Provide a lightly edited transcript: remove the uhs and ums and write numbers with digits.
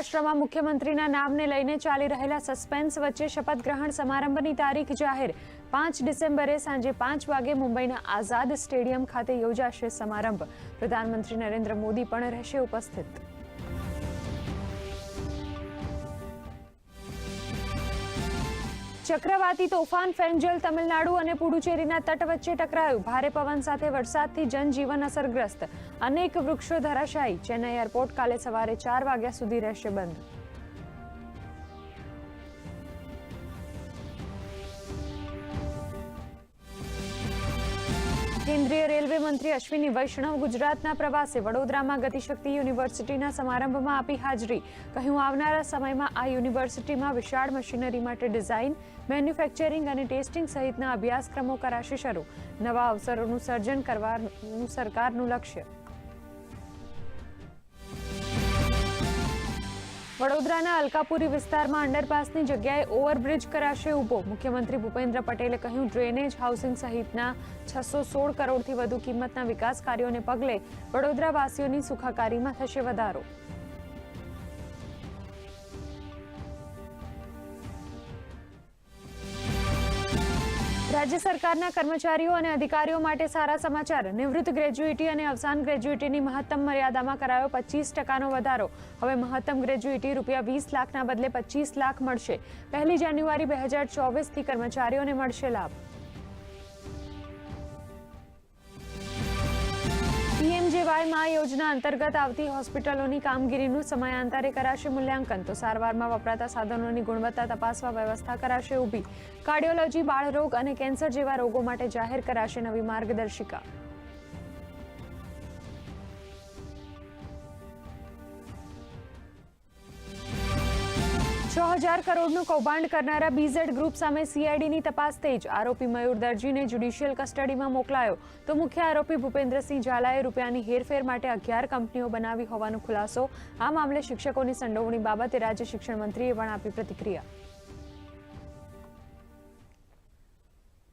મહારાષ્ટ્રમાં મુખ્યમંત્રીના નામને લઈને ચાલી રહેલા સસ્પેન્સ વચ્ચે શપથ ગ્રહણ સમારંભની તારીખ જાહેર 5 ડિસેમ્બરે સાંજે 5 વાગે મુંબઈના આઝાદ સ્ટેડિયમ ખાતે યોજાશે સમારંભ. પ્રધાનમંત્રી નરેન્દ્ર મોદી પણ રહેશે ઉપસ્થિત. ચક્રવાતી તોફાન ફેન્જલ તમિલનાડુ અને પુડુચેરીના તટ વચ્ચે ટકરાયું. ભારે પવન સાથે વરસાદથી જનજીવન અસરગ્રસ્ત. અનેક વૃક્ષો ધરાશાયી. ચેન્નઈ એરપોર્ટ કાલે સવારે 4 વાગ્યા સુધી રહેશે બંધ. કેન્દ્રીય રેલવે મંત્રી અશ્વિની વૈષ્ણવ ગુજરાતના પ્રવાસે. વડોદરામાં ગતિશક્તિ યુનિવર્સિટીના સમારંભમાં આપી હાજરી. કહ્યું, આવનારા સમયમાં આ યુનિવર્સિટીમાં વિશાળ મશીનરી માટે ડિઝાઇન, મેન્યુફેક્ચરિંગ અને ટેસ્ટિંગ સહિતના અભ્યાસક્રમો કરાશે શરૂ. નવા અવસરોનું સર્જન કરવાનું સરકારનું લક્ષ્ય. વડોદરાના અલકાપુરી વિસ્તારમાં અંડરપાસની જગ્યાએ ઓવરબ્રિજ કરાશે ઊભો. મુખ્યમંત્રી ભૂપેન્દ્ર પટેલે કહ્યું, ડ્રેનેજ, હાઉસિંગ સહિતના 616 કરોડથી વધુ કિંમતના વિકાસ કાર્યોને પગલે વડોદરાવાસીઓની સુખાકારીમાં થશે વધારો. રાજ્ય સરકારના કર્મચારીઓ અને અધિકારીઓ માટે સારા સમાચાર. નિવૃત્ત ગ્રેજ્યુઇટી અને અવસાન ગ્રેજ્યુઇટીની મહત્તમ મર્યાદામાં કરાયો 25% વધારો. હવે મહત્તમ ગ્રેજ્યુઇટી ₹20 લાખના બદલે 25 લાખ મળશે. 1 જાન્યુઆરી 2024થી કર્મચારીઓને મળશે લાભ. પીએમજેવાય યોજના અંતર્ગત આવતી હોસ્પિટલોની કામગીરીનું સમયાંતરે કરાશે મૂલ્યાંકન. તો સારવારમાં વપરાતા સાધનોની ગુણવત્તા તપાસવા વ્યવસ્થા કરાશે ઊભી. કાર્ડિયોલોજી, બાળરોગ અને કેન્સર જેવા રોગો માટે જાહેર કરાશે નવી માર્ગદર્શિકા. ₹6000 કરોડનું કૌભાંડ કરનારા બીઝેડ ગ્રુપ સામે સીઆઈડીની તપાસ તેજ. આરોપી મયુર દરજીને જ્યુડિશિયલ કસ્ટડીમાં મોકલાયો. તો મુખ્ય આરોપી ભૂપેન્દ્રસિંહ ઝાલાએ રૂપિયાની હેરફેર માટે 11 કંપનીઓ બનાવી હોવાનો ખુલાસો. આ મામલે શિક્ષકોની સંડોવણી બાબતે રાજ્ય શિક્ષણ મંત્રીએ પણ આપી પ્રતિક્રિયા.